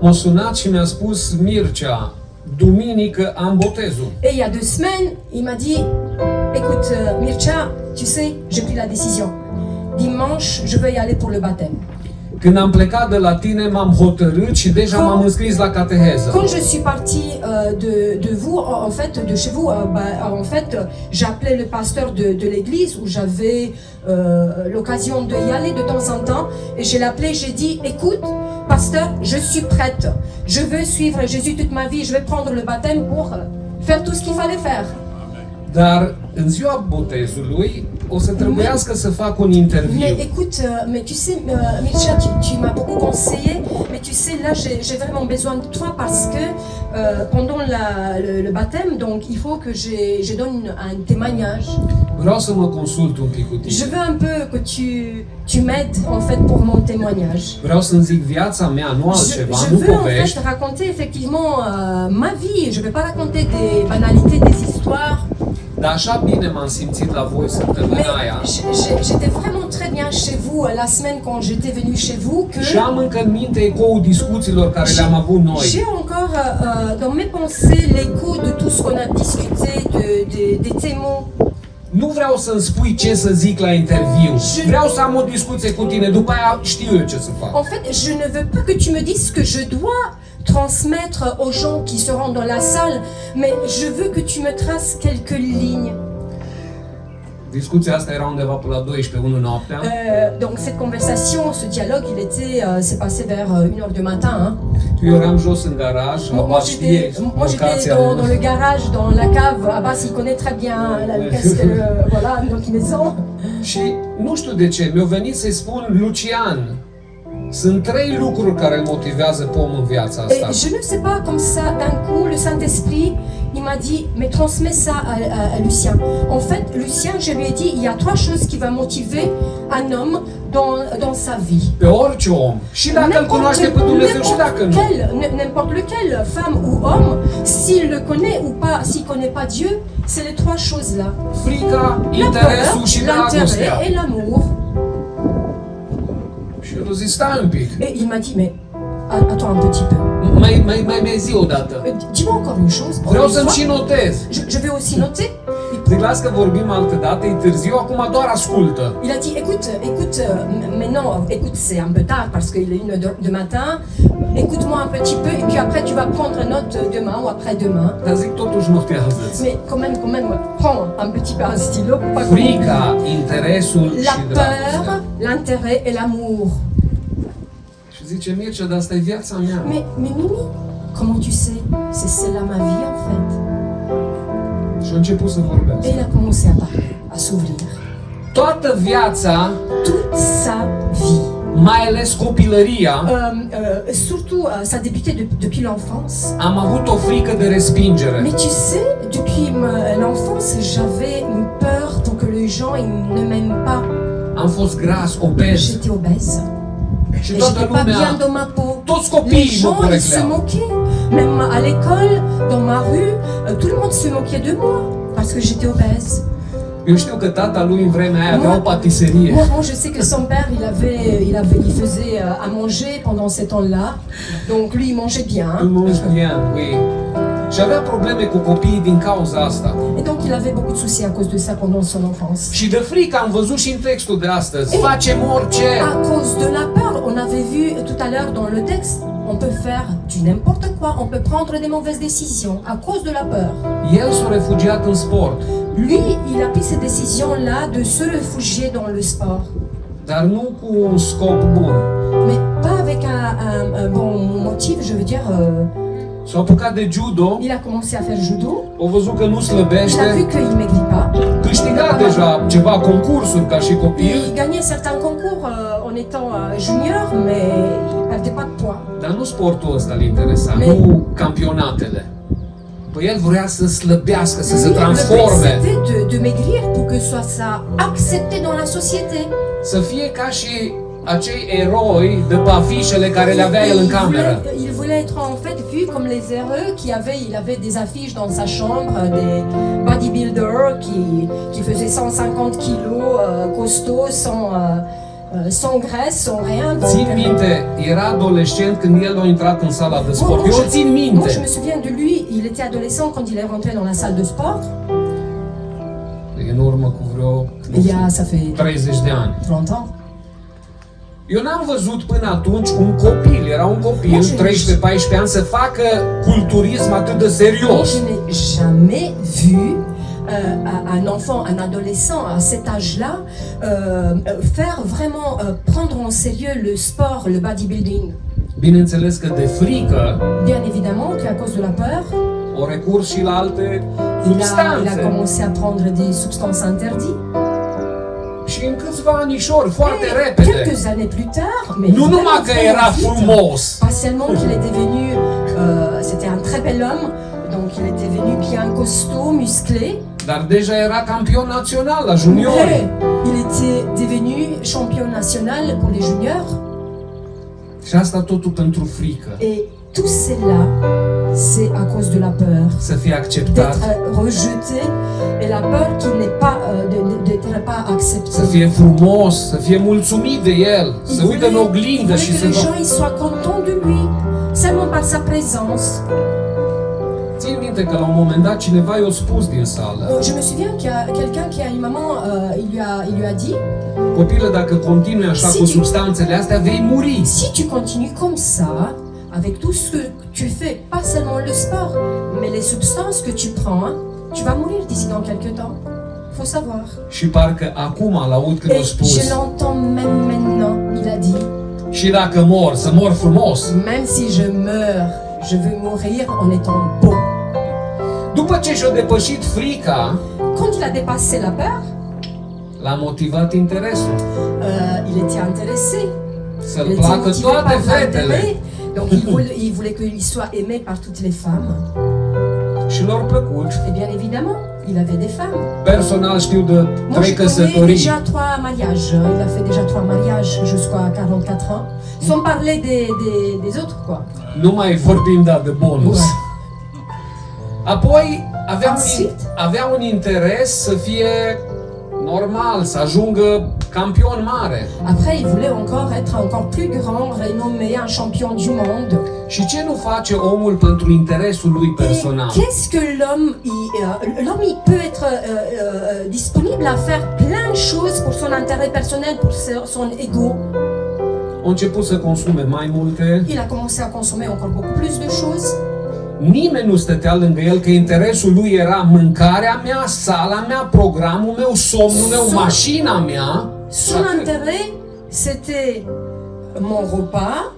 m-a sunat și mi-a spus: Mircea, duminică am botezul. et il y a 2 semaines, il m'a dit, écoute, Mircea, tu sais, j'ai pris la décision. Dimanche, je vais y aller pour le baptême. Când am plecat de la tine, m-am hotărât și deja m-am înscris la cateheză. Quand je suis partie de vous, en fait, de chez vous, en fait, j'ai appelé le pasteur de l'église où j'avais l'occasion de y aller de temps en temps, et je l'ai appelé, j'ai dit, écoute, pasteur, je suis prête, je veux suivre Jésus toute ma vie, je vais prendre le baptême pour faire tout ce qu'il fallait faire. Dar în ziua botezului o să trebuiască să fac un interviu. Mais écoute, mais tu sais, Mircea, tu m'as beaucoup conseillé, mais tu sais, là, j'ai vraiment besoin de toi parce que pendant le baptême, donc il faut que je donne un témoignage. Vreau să mă consult un pic cu tine. Je veux un peu que tu m'aides en fait pour mon témoignage. Vreau să-mi zic viața mea, nu altceva, Je nu veux en povești. fait raconter effectivement ma vie. Je vais pas raconter des banalités, des histoires. Dar așa bine m-am simțit la voi Mais săptămâna aia. j'étais vraiment très bien chez vous la semaine quand j'étais venue chez vous que Și am încă în minte ecoul discuțiilor care le-am avut noi. j'ai encore dans mes pensées l'écho de tout ce qu'on a discuté, des témoins. Nu vreau să-mi spui ce să zic la interviu. Vreau să am o discuție cu tine, după aia știu eu ce să fac. En fait, je ne veux pas que tu me dises ce que je dois transmettre aux gens qui seront dans la salle, mais je veux que tu me traces quelques lignes. Discuția asta era undeva pe la 12, 1 noaptea. Donc cette conversation, ce dialogue, s'est passé vers 1h du matin. Hein. Eu eram jos în garaj, Abbas știe Moi j'étais dans le garage, dans la cave. Abbas il connaît très bien voilà, notre maison. Și nu știu de ce, mi-a venit să-i spun: Lucian, sunt 3 lucruri care îl motivează pe om în viața Et asta. je ne sais pas, comme ça, d'un coup, le Saint-Esprit, il m'a dit, mais transmets ça à Lucien. En fait, Lucien, je lui ai dit, il y a 3 choses qui vont motiver un homme dans sa vie. Pe orice om, și dacă îl cunoaște pe Dumnezeu și dacă nu. N'importe lequel, femme ou homme, s'il le connaît ou pas, s'il connaît pas Dieu, c'est les 3 choses-là. Frica, La interesul peur, și l'intérêt dragostea. et l'amour. Și el a zis: stai un pic. Et il m'a dit, mais attends un petit peu. Mai zi o dată. Dis-moi encore une chose. Vreau să-mi și notez. Je vais aussi noter. Zic, las că vorbim altă dată, e târziu, acum doar ascultă. Il a dit, écoute, maintenant, écoute, c'est un peu tard parce qu'il est 1h du matin. Écoute-moi un petit peu et puis après tu vas prendre note demain ou après-demain. Dar zic, totuși notează-ți. Mais quand même, prends un petit peu un stylo pour pas Frica, interesul la și peur, dragostea. l'intérêt et l'amour. Și zice: Mircea, dar asta e viața mea. Mais Mimi, comment tu sais? C'est celle-là ma vie en fait. Și a început să vorbească. Et il a commencé à parler, à s'ouvrir. Toată viața, Toute sa vie. mai ales copilăria, Surtout, ça a débuté depuis l'enfance. am avut o frică de respingere. Mais tu sais, depuis l'enfance, j'avais une peur pour que les gens ils ne m'aiment pas. Am fost gras, obez. J'étais obèse. Și Et toată j'étais pas bien lumea, dans ma peau. toți Les copiii mă gens, ils se porecleau. moquaient. Même à l'école, dans ma rue, tout le monde se moquait de moi parce que j'étais obèse. Eu știu că tata lui în vremea aia avea o patiserie. Moi, je sais que son père, il faisait à manger pendant ces temps-là. Donc lui, il mangeait bien. Îl mânci bien, oui. Și avea probleme cu copiii din cauza asta. Et donc il avait beaucoup de soucis à cause de ça pendant son enfance. Și de frică am văzut și în textul de astăzi. Facem orice. À cause de la peur, on avait vu tout à l'heure dans le texte, on peut faire du n'importe quoi, on peut prendre des mauvaises décisions à cause de la peur. El s-a refugiat în sport, Lui, il a pris cette décision-là de se réfugier dans le sport. dar nu cu un scop bun. Mais pas avec un bon motif, je veux dire. S-a apucat de judo, Il a commencé à faire judo, a văzut că nu il a vu slăbește, qu'il ne maigrit pas. câștiga deja ceva concursuri ca și copil, Il gagnait certains concours en étant junior, mais il perdait pas de poids. dar nu sportul ăsta îl interesa, Me- nu campionatele. Păi el vrea să slăbească, să se Lui, le but, transforme, c'était de maigrir pour que ça accepté dans la société. să fie ca și acei eroi de pe afișele care le avea el în cameră. Il voulait être en fait vu comme les héros il avait des affiches dans sa chambre, des bodybuilders qui faisaient 150 kilos, costauds, sans graisse, sans rien. Țin minte, era adolescent când el a intrat în sala de sport. Eu o țin Moi, je minte. me souviens de lui, il était adolescent quand il est rentré dans la salle de sport. În urmă cu vreo Ça fait 30 de ani. 30 ans. Eu n-am văzut până atunci un copil, era un copil, Moi, je- 13-14 ani, să facă culturism atât de Mais serios. je n'ai jamais vu un enfant, un adolescent à cet âge-là faire vraiment prendre en sérieux le sport, le bodybuilding. Bineînțeles că de frică Bien évidemment qu'à cause de la peur, o recurs și la alte il a substanțe. commencé à prendre des substances interdites. Și în câțiva anișori, foarte Et repede. quelques années plus tard, mais Nu numai vraiment, că vraiment era vite, frumos, pas seulement qu'il est devenu, c'était un très bel homme, donc il était devenu bien costaud, musclé, dar deja era campion național la juniori. mais il était devenu champion national pour les juniors. Și asta totul pentru frică. Et tout cela, c'est à cause de la peur. Să fie acceptat, D'être rejeté et la peur qu'il n'est pas, d'être pas să accepté. fie frumos, să fie mulțumit de el, Il să uită în voulait oglindă și que să... les gens ils soient contents de lui, seulement par sa présence. Țin minte că la un moment dat cineva i-a spus din sală: Je me souviens qu'il y a quelqu'un qui a une maman, il lui a dit, copilă, dacă continui așa Si cu tu- substanțele astea, vei muri. si tu continues comme ça, avec tout ce que tu fais, pas seulement le sport, mais les substances que tu prends, tu vas mourir d'ici dans quelques temps. Faut savoir. Și parcă acum l-aud când a Et spus: je l'entends même maintenant, il a dit, și dacă mor, să mor frumos. même si je meurs, je veux mourir en étant beau. După ce și-a depășit frica, Quand il a dépassé la peur, l-a motivat interesul. il était intéressé. Să-l Il était placă motivé toate par fetele. l'intérêt. Donc il voulait qu'il soit aimé par toutes les femmes. Și lor plăcut. Et bien évidemment, il avait des femmes. Personal știu de Moi, 3 je connais căsătorii. déjà 3 mariages. Il a fait déjà 3 mariages jusqu'à 44 ans. Sans parler des autres, quoi. Nu mai vorbim, da, de bonus. Ouais. Apoi Ensuite? avea un interes să fie normal, să ajungă campion mare. Après, il voulait être encore plus grand, renommé, un champion du monde. Și ce nu face omul pentru interesul lui Et personal? qu'est-ce que l'homme il peut être disponible à faire plein de choses pour son intérêt personnel, pour son ego. A început să consume mai multe. Il a commencé à consommer encore beaucoup plus de choses. Nimeni nu stătea lângă el, că interesul lui era mâncarea mea, sala mea, programul meu, somnul meu, mașina mea. Son intérêt, c'était mon repas,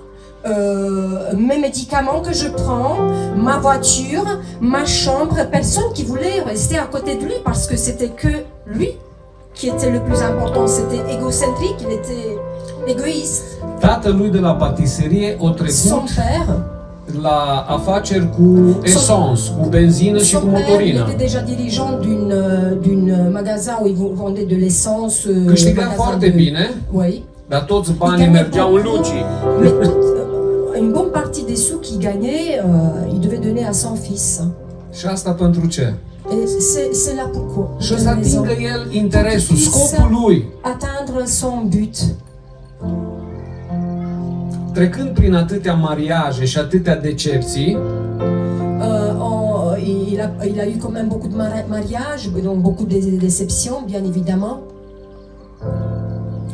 mes médicaments que je prends, ma voiture, ma chambre, personne qui voulait rester à côté de lui parce que c'était que lui qui était le plus important. C'était égocentrique, il était égoïste. Tatălui de la patiserie o Son trecut père, la afaceri cu esens, cu benzină și cu son père, il motorină. était déjà dirigeant d'une magasin où ils vendait de l'essence. Câștiga magasin foarte de- bine, Oui. dar toți banii mergeau în Luci. Mais une bonne partie des sous qu'il gagnait, il devait donner à son fils. Și asta pentru ce? Et c'est là pourquoi. Și să atingă el interesul, scopul lui. Atteindre son but. Trecând prin atâtea mariaje și atâtea decepții, Il a eu quand même beaucoup de mariages, donc beaucoup de déceptions, bien évidemment.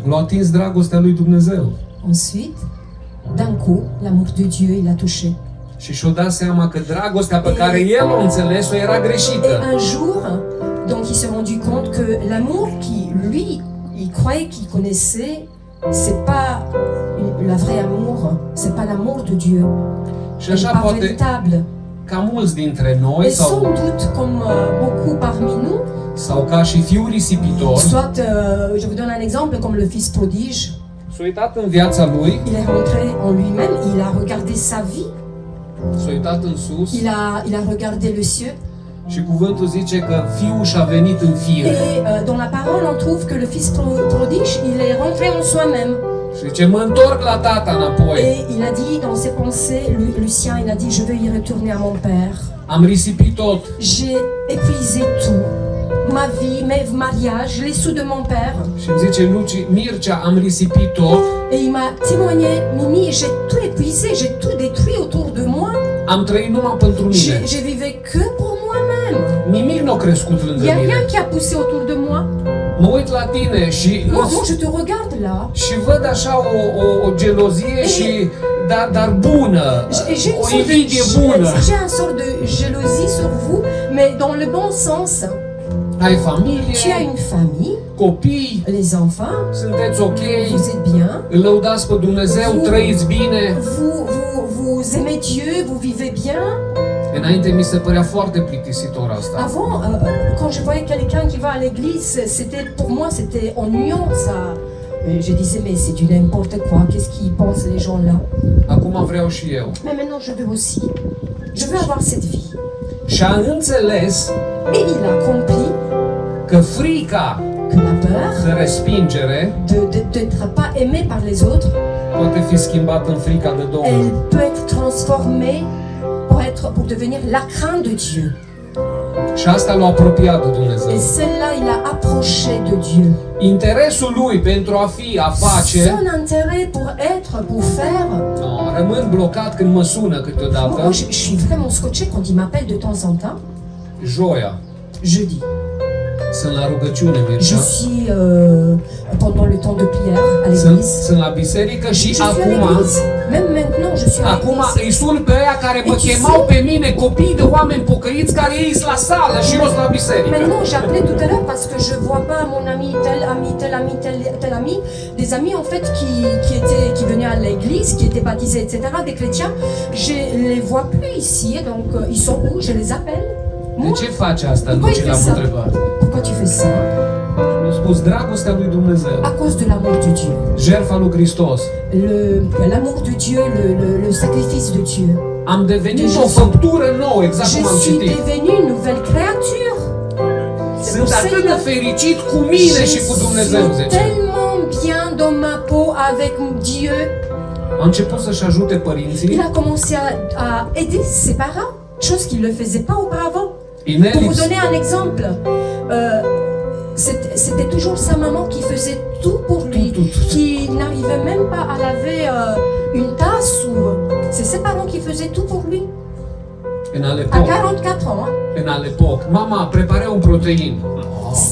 l-a atins dragostea lui Dumnezeu. Ensuite, d'un coup, l'amour de Dieu, il a touché. Și și-a dat seama că dragostea pe care el o înțeles-o era Et greșită. un jour, donc il s'est rendu compte que l'amour qui, lui, il croyait qu'il connaissait, c'est pas la vraie amour, c'est pas l'amour de Dieu. Și Elle n'est așa pas poate véritable. ca mulți dintre noi Et sans sau, doute, comme beaucoup parmi nous, sau ca și fiul risipitor, soit, je vous donne un exemple, comme le fils prodige, s-a uitat în viața lui, il est rentré en lui-même, il a regardé sa vie, s-a uitat în sus il a regardé le ciel. și cuvântul zice că fiul și-a venit în fire. Et dans la parole, on trouve que le fils prodige, il est rentré en soi-même. Și zice, mă întorc la tata înapoi. Et il a dit dans ses pensées, Lucien, il a dit, je veux y retourner à mon père. Am risipit tot. J'ai épuisé tout. Ma vie, mes mariages, les sous de mon père. Și îmi zice Luci, Mircea, am risipit tot. Et il m'a témoigné, Mimi, j'ai tout épuisé, j'ai tout détruit autour de moi. Am trăit numai pentru mine. Je vivais que pour moi-même. Nimic nu a crescut Il lângă n'y a rien mine. qui a poussé autour de moi. Mă uit la tine și Moi, je te regarde là. și văd așa o gelozie și dar bună, J'ai o invidie bună. un sort de jalousie sur vous, mais dans le bon sens. Ai familie, Tu as une famille, copii, les enfants, sunteți ok, vous êtes bien, îl lăudați pe Dumnezeu, trăiți bine. vous aimez Dieu, vous vivez bien. Înainte mi se părea foarte plictisitor asta. Avant, quand je voyais quelqu'un qui va à l'église, c'était pour moi c'était ennuyant ça. Et je disais mais c'est du n'importe quoi, qu'est-ce qu'ils pensent les gens là? Acum vreau și eu. Mais maintenant je veux aussi. Je veux avoir cette vie. Și a înțeles Et il a compris că frica que la peur de respingere d'être pas aimé par les autres, poate fi schimbată în frica de Domnul. elle peut être transformée pour devenir la crainte de Dieu. Și asta l-a apropiat de Dumnezeu. Et celle-là, il a approché de Dieu. Interesul lui pentru a fi, a face, Son intérêt pour être, pour faire. no, rămân blocat când mă sună câteodată, Moi, je suis vraiment scotché quand il m'appelle de temps en temps. joia. Jeudi. Sunt la rugăciune, Je Mircea. suis pendant le temps de prière à Sunt, l'église. sunt la biserică și Je suis à acum, l'église. Même maintenant, je suis à acum l'église. îi sun pe aia care mă Et tu chemau sais- pe mine, copii de oameni pocăiți care ies la sală și eu sunt la biserică. Maintenant, j'ai appelé tout à l'heure parce que je vois pas mon ami, tel ami, tel ami, tel ami. Des amis en fait qui venaient à l'église, qui étaient baptisés, etc., des chrétiens. Je les vois plus ici, donc ils sont où? Je les appelle. De Moi, ce faci asta, Pourquoi Luci, il l-am fait ça? întrebat. pourquoi tu fais ça? Mi-a spus dragostea lui Dumnezeu, À cause de l'amour de Dieu. jertfa lui Hristos. L'amour de Dieu, le sacrifice de Dieu. Am devenit De o Jésus. făptură nouă, exact Je cum am suis citit. devenue une nouvelle créature. Sunt atât de fericit cu mine și cu Dumnezeu, Je suis zice. tellement bien dans ma peau avec Dieu. A început să-și ajute Il părinții. a commencé à aider ses parents, chose qu'il ne faisait pas auparavant. Pour Inelix, vous donner un exemple, c'était toujours sa maman qui faisait tout pour lui, Tout. qui n'arrivait même pas à laver une tasse. C'est ses parents qui faisaient tout pour lui. în À Alepoc, 44 ans, hein, în Alepoc, mama prepare un protein.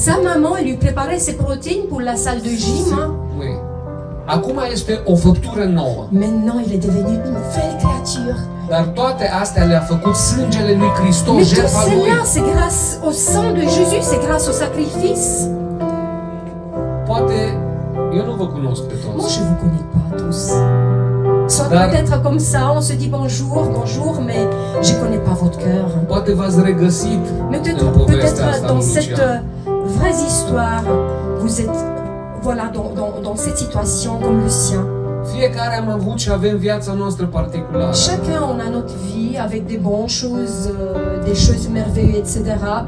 sa maman elle lui préparait ses protéines pour la salle de gym. Hein. Ui. Acum este o făptură nouă. Maintenant, il est devenu une nouvelle créature. Dar toate astea le-a făcut sângele lui Hristos, Mais tout jertfa lui. cela, c'est grâce au sang de Jésus, c'est grâce au sacrifice. Poate eu nu vă cunosc pe Moi, toți, je ne vous connais pas tous. Soit Dar- peut-être comme ça, on se dit bonjour, bonjour, mais je ne connais pas votre cœur. Poate v-ați regăsit Mais în peut-être povestea asta dans lui cette Lucian. vraie histoire, vous êtes voilà, dans cette situation comme Lucien. Fiecare am avut și avem viața noastră particulară. Chacun on a notre vie avec des bonnes choses, des choses merveilleuses, etc.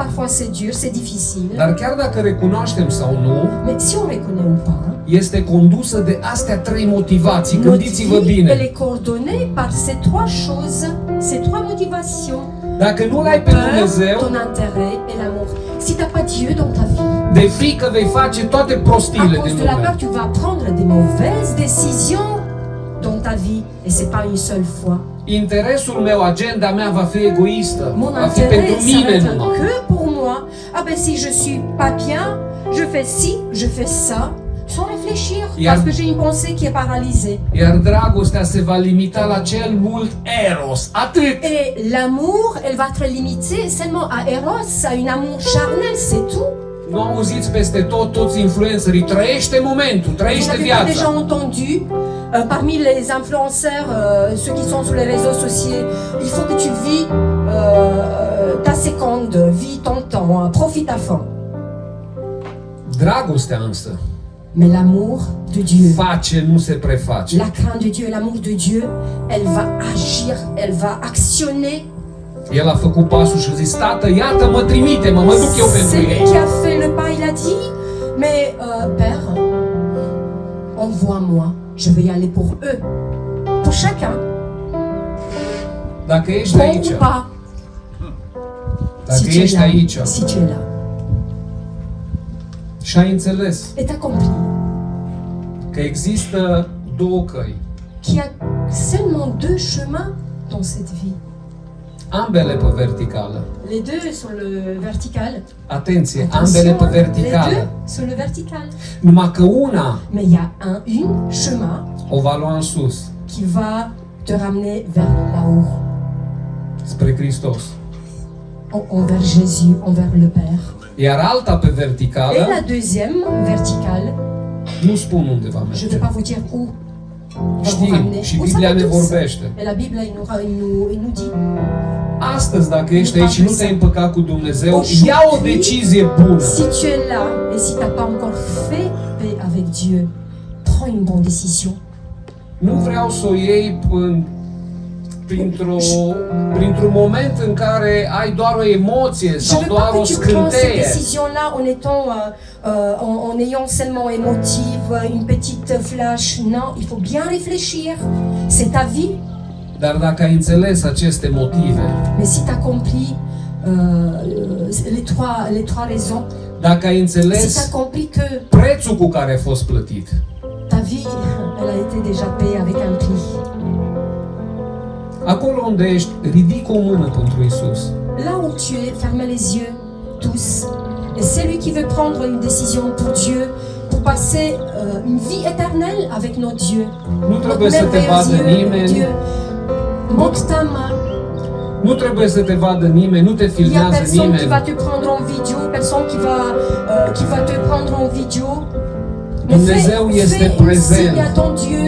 Parfois c'est dur, c'est difficile. Dar chiar dacă recunoaștem sau nu, Mais si on reconnaît ou pas, este condusă de astea trei motivații. notre Gândiți-vă vie, elle bine. est coordonnée par ces trois choses, ces trois motivations. Dacă nu l-ai pe Peur, Dumnezeu, ton intérêt et l'amour. Si tu n'as pas Dieu dans ta vie, de frică vei face toate à prostiile cause din de la peur, lume. tu vas prendre des mauvaises décisions dans ta vie. Et c'est pas une seule fois. Interesul meu, agenda mea va fi egoistă. Mon Va fi intérêt, pentru ça mine va être numai. que pour moi. Ah ben si je suis pas bien, je fais ci, je fais ça, sans réfléchir. Et Parce à- que j'ai une pensée qui est paralysée. Iar dragostea se va limita la cel mult eros. Atât! Et l'amour, elle va être limitée seulement à Eros, à un amour charnel, c'est tout. Nu auziți peste tot, toți influencerii, trăiește momentul, Vous trăiește n'avez pas déjà viața. entendu, parmi les influenceurs, ceux qui sont sur les réseaux sociaux, il faut que tu vis ta seconde, vis ton temps, profite à fond. Dragostea însă Mais l'amour de Dieu, face, nu se preface. la crainte de Dieu, l'amour de Dieu, elle va agir, elle va actionner. El a făcut pasul și a zis, tată, iată, mă trimite-mă, mă duc eu pentru C'est lui ei. qui a fait le pas, il a dit, mais Père, envoie-moi, je vais y aller pour eux, pour chacun, Dacă ești bon aici, ou pas, dacă si tu es ești là, aici si tu es là, și ai înțeles et t'as compris că există două căi, qu'il y a seulement deux chemins dans cette vie. ambele pe verticală. Les deux sur le vertical. Atenție, ambele Attention, pe les verticală. deux sur le vertical. Numai că una Mais il y a une chemin o va lua în sus, qui va te ramener vers là-haut, spre Hristos. envers Jésus, envers le Père. Iar alta pe Et verticală, la deuxième verticale, nu spun unde va je ne merge. vais pas vous dire où va vous Știm ramener. și Vous Biblia savez ne tous. vorbește. Et la Bible, il nous dit, Astăzi, dacă ești aici și nu te-ai împăcat cu Dumnezeu, Aujourd'hui, ia o decizie bună. si tu es là et si tu n'as pas encore fait paix avec Dieu, prends une bonne décision. Nu vreau să o iei printr-un moment în care ai doar o emoție Je sau ne veux doar pas o que tu prends cette scânteie. décision-là en étant, en ayant seulement émotive, une petite flash. Non, il faut bien réfléchir. C'est ta vie. Dar dacă ai înțeles aceste motive, Mais si tu as compris les trois raisons, dacă ai si tu înțeles as compris que prețul cu care a fost plătit, ta vie, elle a été déjà payée avec un prix. acolo unde ești, ridică o mână pentru Isus. Là où tu es, fermez les yeux, tous. Et celui qui veut prendre une décision pour Dieu, pour passer une vie éternelle avec notre Dieu, Nu notre trebuie să te vadă merveilleux nimeni, Dieu, monte ta main. nu trebuie să te vadă nimeni, nu te Il y a filmează personne qui nimeni. va te prendre en vidéo, personne qui va te prendre en vidéo. Mais Dumnezeu este prezent. signe à ton Dieu.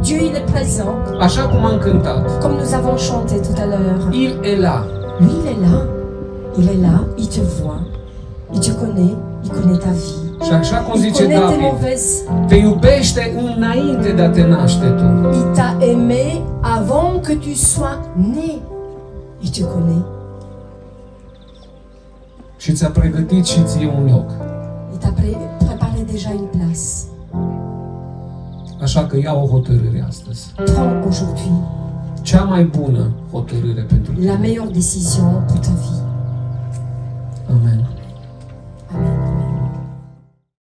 Dieu, il est présent. Așa cum am cântat, Comme nous avons chanté tout à l'heure. Il est là. Lui, il est là. Il est là, il te voit. Il te connaît, il connaît ta vie. Și așa cum Il zice connaît tes David, mauvaises. te iubește înainte de a te naște tu. Il t'a aimé avant que tu sois né. Il te connaît. Și ți-a pregătit și ție un loc. Il t'a préparé déjà une place. Așa că ia o hotărâre astăzi. Prends aujourd'hui Cea mai bună hotărâre pentru la tine. meilleure décision pour ta vie.